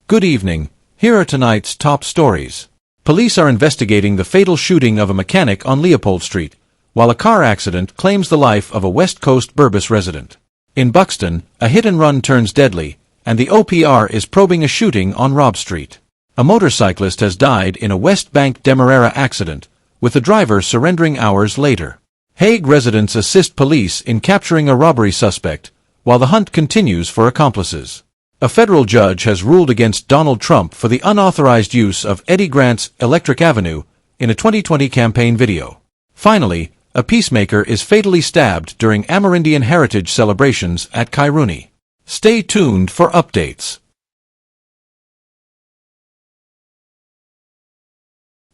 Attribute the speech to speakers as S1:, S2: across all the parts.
S1: Good evening. Here are tonight's top stories. Police are investigating the fatal shooting of a mechanic on Leopold Street, while a car accident claims the life of a West Coast Berbice resident. In Buxton, a hit-and-run turns deadly, and the OPR is probing a shooting on Robb Street. A motorcyclist has died in a West Bank Demerara accident, with the driver surrendering hours later. Hague residents assist police in capturing a robbery suspect, while the hunt continues for accomplices. A federal judge has ruled against Donald Trump for the unauthorized use of Eddie Grant's Electric Avenue in a 2020 campaign video. Finally, a peacemaker is fatally stabbed during Amerindian heritage celebrations at Kairuni. Stay tuned for updates.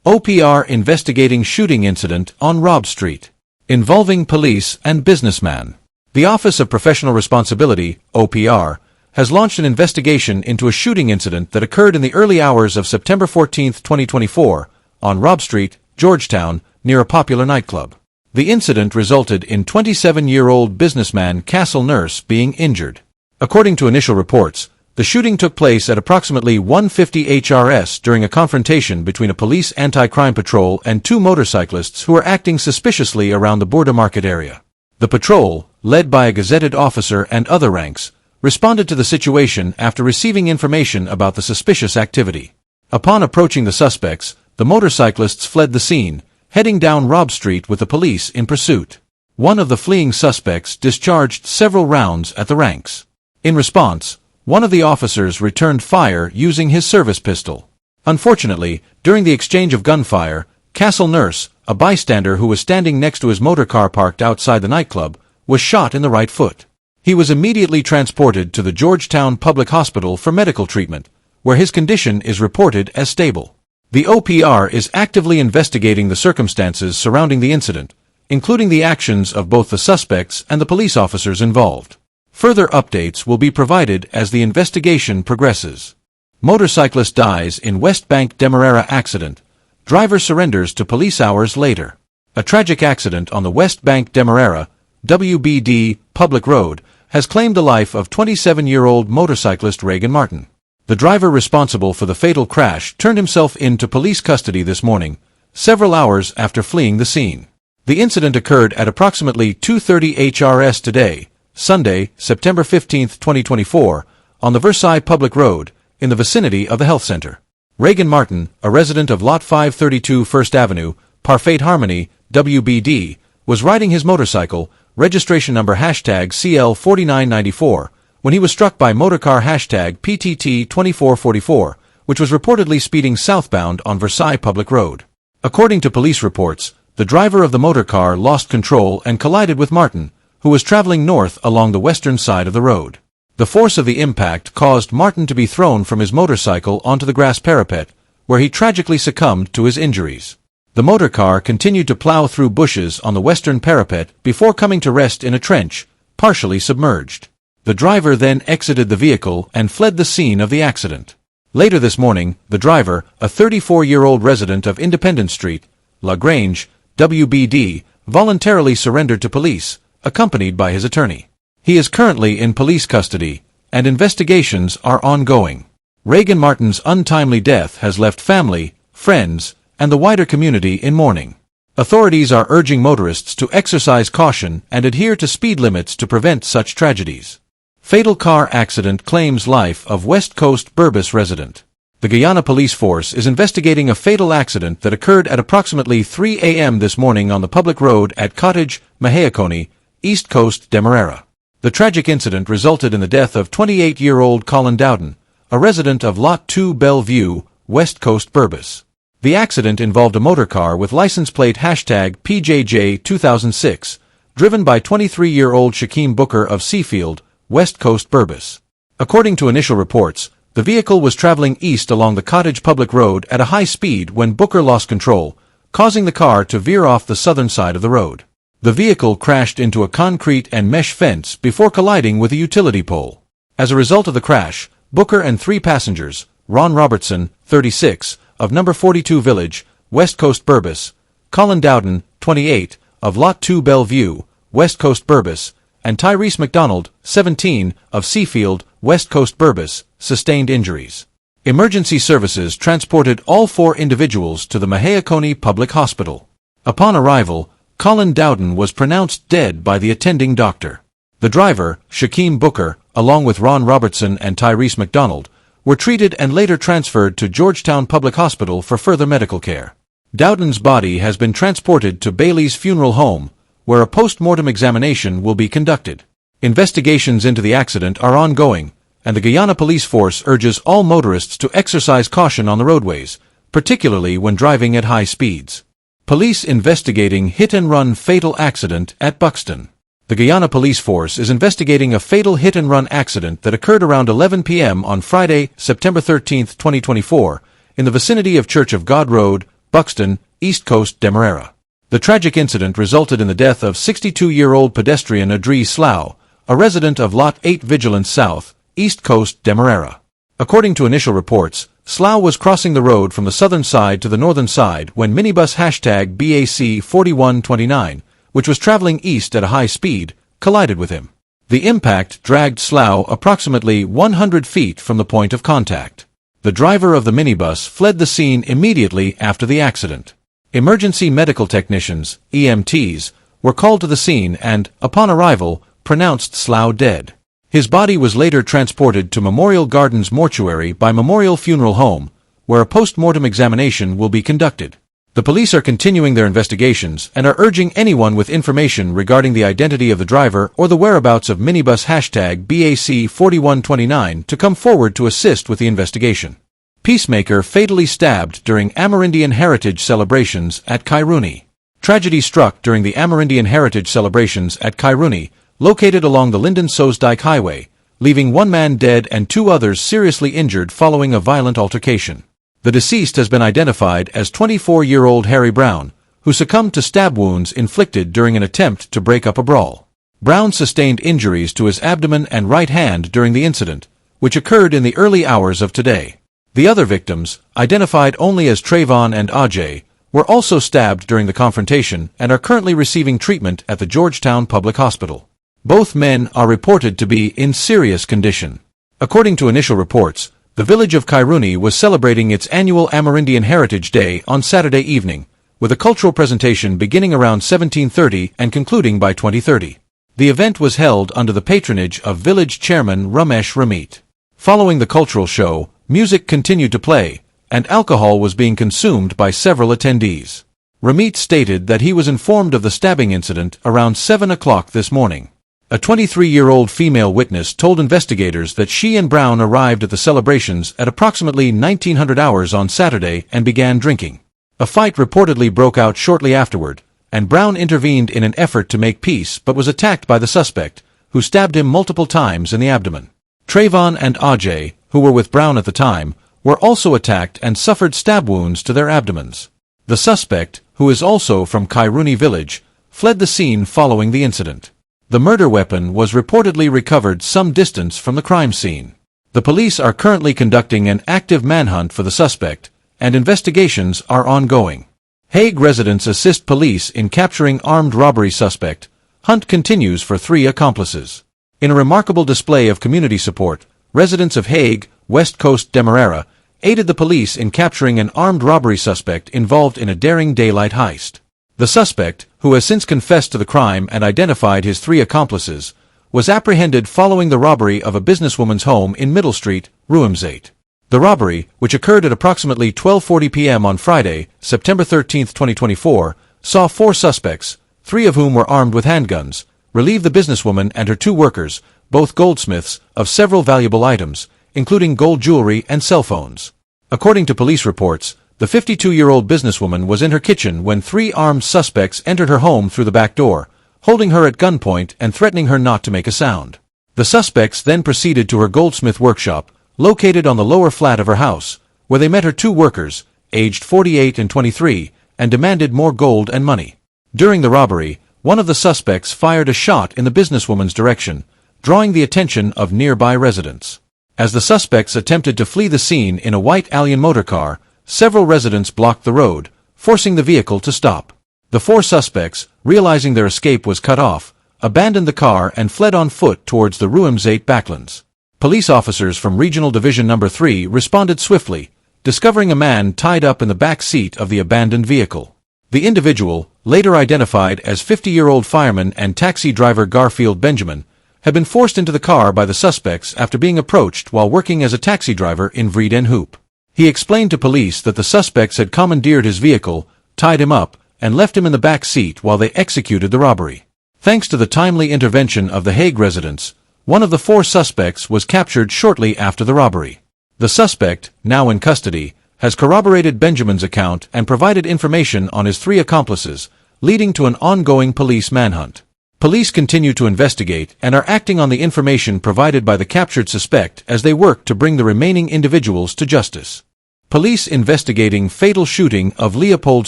S1: OPR investigating shooting incident on Robb Street, involving police and businessman. The Office of Professional Responsibility, OPR, has launched an investigation into a shooting incident that occurred in the early hours of September 14, 2024, on Robb Street, Georgetown, near a popular nightclub. The incident resulted in 27-year-old businessman Castle Nurse being injured. According to initial reports, the shooting took place at approximately 1:50 HRS during a confrontation between a police anti-crime patrol and two motorcyclists who were acting suspiciously around the Border Market area. The patrol, led by a gazetted officer and other ranks, responded to the situation after receiving information about the suspicious activity. Upon approaching the suspects, the motorcyclists fled the scene, heading down Robb Street with the police in pursuit. One of the fleeing suspects discharged several rounds at the ranks. In response, one of the officers returned fire using his service pistol. Unfortunately, during the exchange of gunfire, Castle Nurse, a bystander who was standing next to his motorcar parked outside the nightclub, was shot in the right foot. He was immediately transported to the Georgetown Public Hospital for medical treatment, where his condition is reported as stable. The OPR is actively investigating the circumstances surrounding the incident, including the actions of both the suspects and the police officers involved. Further updates will be provided as the investigation progresses. Motorcyclist dies in West Bank Demerara accident. Driver surrenders to police hours later. A tragic accident on the West Bank Demerara, WBD, public road, has claimed the life of 27-year-old motorcyclist Reagan Martin. The driver responsible for the fatal crash turned himself into police custody this morning, several hours after fleeing the scene. The incident occurred at approximately 2:30 HRS today, Sunday, September 15, 2024, on the Versailles Public Road, in the vicinity of the health center. Reagan Martin, a resident of Lot 532 First Avenue, Parfait Harmony, WBD, was riding his motorcycle, registration number #CL4994, when he was struck by motorcar #PTT2444, which was reportedly speeding southbound on Versailles Public Road. According to police reports, the driver of the motorcar lost control and collided with Martin, who was traveling north along the western side of the road. The force of the impact caused Martin to be thrown from his motorcycle onto the grass parapet, where he tragically succumbed to his injuries. The motorcar continued to plow through bushes on the western parapet before coming to rest in a trench, partially submerged. The driver then exited the vehicle and fled the scene of the accident. Later this morning, the driver, a 34-year-old resident of Independence Street, La Grange, WBD, voluntarily surrendered to police, accompanied by his attorney. He is currently in police custody, and investigations are ongoing. Reagan Martin's untimely death has left family, friends, and the wider community in mourning. Authorities are urging motorists to exercise caution and adhere to speed limits to prevent such tragedies. Fatal car accident claims life of West Coast Berbice resident. The Guyana police force is investigating a fatal accident that occurred at approximately 3 a.m. this morning on the public road at Cottage, Mahakoni, East Coast, Demerara. The tragic incident resulted in the death of 28-year-old Colin Dowden, a resident of Lot 2 Bellevue, West Coast Berbice. The accident involved a motorcar with license plate #PJJ2006, driven by 23-year-old Shaquem Booker of Seafield, West Coast Berbice. According to initial reports, the vehicle was traveling east along the Cottage Public Road at a high speed when Booker lost control, causing the car to veer off the southern side of the road. The vehicle crashed into a concrete and mesh fence before colliding with a utility pole. As a result of the crash, Booker and three passengers, Ron Robertson, 36, of number 42 Village, West Coast Berbice, Colin Dowden, 28, of Lot 2 Bellevue, West Coast Berbice, and Tyrese McDonald, 17, of Seafield, West Coast Berbice, sustained injuries. Emergency services transported all 4 individuals to the Mahakoni Public Hospital. Upon arrival, Colin Dowden was pronounced dead by the attending doctor. The driver, Shaquem Booker, along with Ron Robertson and Tyrese McDonald, were treated and later transferred to Georgetown Public Hospital for further medical care. Dowden's body has been transported to Bailey's Funeral Home, where a post-mortem examination will be conducted. Investigations into the accident are ongoing, and the Guyana Police Force urges all motorists to exercise caution on the roadways, particularly when driving at high speeds. Police investigating hit-and-run fatal accident at Buxton. The Guyana Police Force is investigating a fatal hit-and-run accident that occurred around 11 p.m. on Friday, September 13, 2024, in the vicinity of Church of God Road, Buxton, East Coast, Demerara. The tragic incident resulted in the death of 62-year-old pedestrian Adri Slough, a resident of Lot 8 Vigilance South, East Coast, Demerara. According to initial reports, Slough was crossing the road from the southern side to the northern side when minibus #BAC 4129, which was traveling east at a high speed, collided with him. The impact dragged Slough approximately 100 feet from the point of contact. The driver of the minibus fled the scene immediately after the accident. Emergency medical technicians, EMTs, were called to the scene and, upon arrival, pronounced Slough dead. His body was later transported to Memorial Gardens Mortuary by Memorial Funeral Home, where a post-mortem examination will be conducted. The police are continuing their investigations and are urging anyone with information regarding the identity of the driver or the whereabouts of minibus #BAC 4129 to come forward to assist with the investigation. Peacemaker fatally stabbed during Amerindian Heritage celebrations at Kairuni. Tragedy struck during the Amerindian Heritage celebrations at Kairuni, located along the Linden-Soesdijk Highway, leaving 1 man dead and 2 others seriously injured following a violent altercation. The deceased has been identified as 24-year-old Harry Brown, who succumbed to stab wounds inflicted during an attempt to break up a brawl. Brown sustained injuries to his abdomen and right hand during the incident, which occurred in the early hours of today. The other victims, identified only as Trayvon and Ajay, were also stabbed during the confrontation and are currently receiving treatment at the Georgetown Public Hospital. Both men are reported to be in serious condition. According to initial reports, the village of Kairuni was celebrating its annual Amerindian Heritage Day on Saturday evening, with a cultural presentation beginning around 1730 and concluding by 2030. The event was held under the patronage of village chairman Ramesh Ramit. Following the cultural show, music continued to play, and alcohol was being consumed by several attendees. Ramit stated that he was informed of the stabbing incident around 7 o'clock this morning. A 23-year-old female witness told investigators that she and Brown arrived at the celebrations at approximately 1900 hours on Saturday and began drinking. A fight reportedly broke out shortly afterward, and Brown intervened in an effort to make peace but was attacked by the suspect, who stabbed him multiple times in the abdomen. Trayvon and Ajay, who were with Brown at the time, were also attacked and suffered stab wounds to their abdomens. The suspect, who is also from Kairuni village, fled the scene following the incident. The murder weapon was reportedly recovered some distance from the crime scene. The police are currently conducting an active manhunt for the suspect, and investigations are ongoing. Hague residents assist police in capturing armed robbery suspect. Hunt continues for 3 accomplices. In a remarkable display of community support, residents of Hague, West Coast, Demerara, aided the police in capturing an armed robbery suspect involved in a daring daylight heist. The suspect, who has since confessed to the crime and identified his 3 accomplices, was apprehended following the robbery of a businesswoman's home in Middle Street, Ruimsate. The robbery, which occurred at approximately 12:40 p.m. on Friday, September 13, 2024, saw 4 suspects, 3 of whom were armed with handguns, relieve the businesswoman and her 2 workers, both goldsmiths, of several valuable items, including gold jewelry and cell phones. According to police reports, the 52-year-old businesswoman was in her kitchen when 3 armed suspects entered her home through the back door, holding her at gunpoint and threatening her not to make a sound. The suspects then proceeded to her goldsmith workshop, located on the lower flat of her house, where they met her 2 workers, aged 48 and 23, and demanded more gold and money. During the robbery, one of the suspects fired a shot in the businesswoman's direction, drawing the attention of nearby residents. As the suspects attempted to flee the scene in a white Allian motor car, several residents blocked the road, forcing the vehicle to stop. The 4 suspects, realizing their escape was cut off, abandoned the car and fled on foot towards the Ruimsate backlands. Police officers from Regional Division No. 3 responded swiftly, discovering a man tied up in the back seat of the abandoned vehicle. The individual, later identified as 50-year-old fireman and taxi driver Garfield Benjamin, had been forced into the car by the suspects after being approached while working as a taxi driver in Vreed en Hoop. He explained to police that the suspects had commandeered his vehicle, tied him up, and left him in the back seat while they executed the robbery. Thanks to the timely intervention of the Hague residents, one of the 4 suspects was captured shortly after the robbery. The suspect, now in custody, has corroborated Benjamin's account and provided information on his 3 accomplices, leading to an ongoing police manhunt. Police continue to investigate and are acting on the information provided by the captured suspect as they work to bring the remaining individuals to justice. Police investigating fatal shooting of Leopold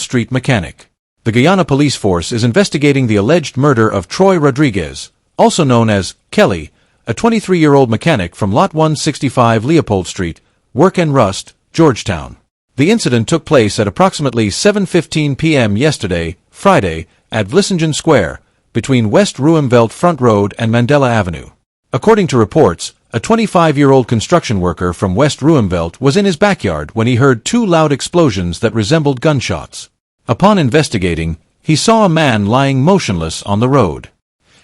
S1: Street mechanic. The Guyana police force is investigating the alleged murder of Troy Rodriguez, also known as Kelly, a 23-year-old mechanic from Lot 165 Leopold Street, Work and Rust, Georgetown. The incident took place at approximately 7:15 p.m. yesterday, Friday, at Vlissingen Square, between West Ruimveldt Front Road and Mandela Avenue. According to reports, a 25-year-old construction worker from West Ruimveldt was in his backyard when he heard 2 loud explosions that resembled gunshots. Upon investigating, he saw a man lying motionless on the road.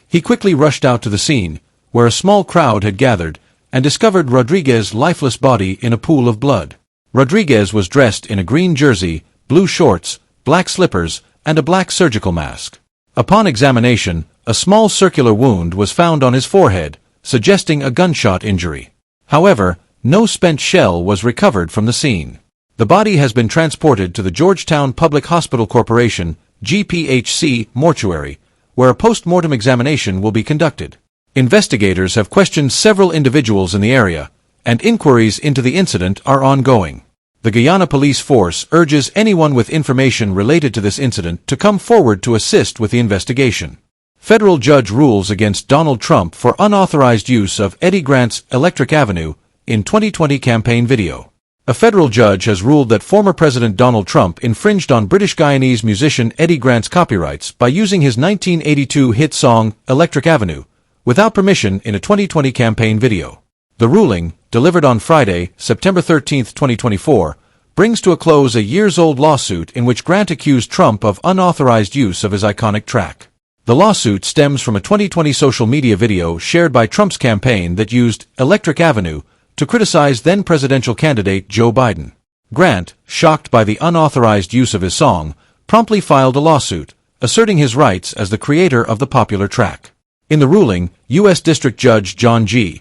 S1: He quickly rushed out to the scene, where a small crowd had gathered, and discovered Rodriguez's lifeless body in a pool of blood. Rodriguez was dressed in a green jersey, blue shorts, black slippers, and a black surgical mask. Upon examination, a small circular wound was found on his forehead, suggesting a gunshot injury. However, no spent shell was recovered from the scene. The body has been transported to the Georgetown Public Hospital Corporation, GPHC, mortuary, where a post-mortem examination will be conducted. Investigators have questioned several individuals in the area, and inquiries into the incident are ongoing. The Guyana police force urges anyone with information related to this incident to come forward to assist with the investigation. Federal judge rules against Donald Trump for unauthorized use of Eddie Grant's Electric Avenue in 2020 campaign video. A federal judge has ruled that former President Donald Trump infringed on British Guyanese musician Eddie Grant's copyrights by using his 1982 hit song Electric Avenue without permission in a 2020 campaign video. The ruling, delivered on Friday, September 13, 2024, brings to a close a years-old lawsuit in which Grant accused Trump of unauthorized use of his iconic track. The lawsuit stems from a 2020 social media video shared by Trump's campaign that used Electric Avenue to criticize then-presidential candidate Joe Biden. Grant, shocked by the unauthorized use of his song, promptly filed a lawsuit, asserting his rights as the creator of the popular track. In the ruling, U.S. District Judge John G.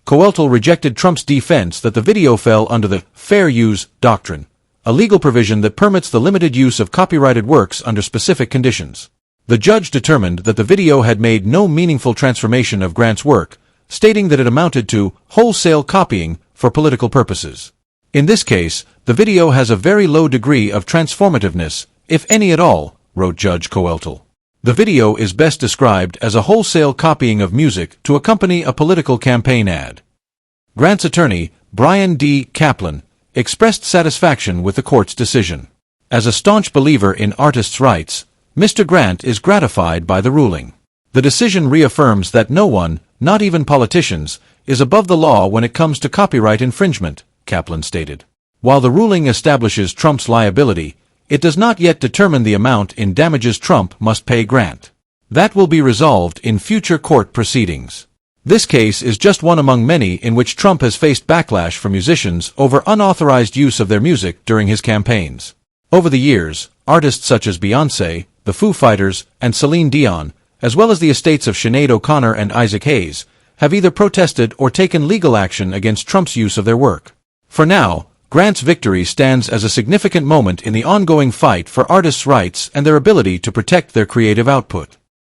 S1: Coeltel rejected Trump's defense that the video fell under the fair use doctrine, a legal provision that permits the limited use of copyrighted works under specific conditions. The judge determined that the video had made no meaningful transformation of Grant's work, stating that it amounted to wholesale copying for political purposes. In this case, the video has a very low degree of transformativeness, if any at all, wrote Judge Coeltel. The video is best described as a wholesale copying of music to accompany a political campaign ad. Grant's attorney, Brian D. Kaplan, expressed satisfaction with the court's decision. As a staunch believer in artists' rights, Mr. Grant is gratified by the ruling. The decision reaffirms that no one, not even politicians, is above the law when it comes to copyright infringement, Kaplan stated. While the ruling establishes Trump's liability, it does not yet determine the amount in damages Trump must pay Grant. That will be resolved in future court proceedings. This case is just one among many in which Trump has faced backlash from musicians over unauthorized use of their music during his campaigns. Over the years, artists such as Beyoncé, the Foo Fighters, and Celine Dion, as well as the estates of Sinead O'Connor and Isaac Hayes, have either protested or taken legal action against Trump's use of their work. For now, Grant's victory stands as a significant moment in the ongoing fight for artists' rights and their ability to protect their creative output.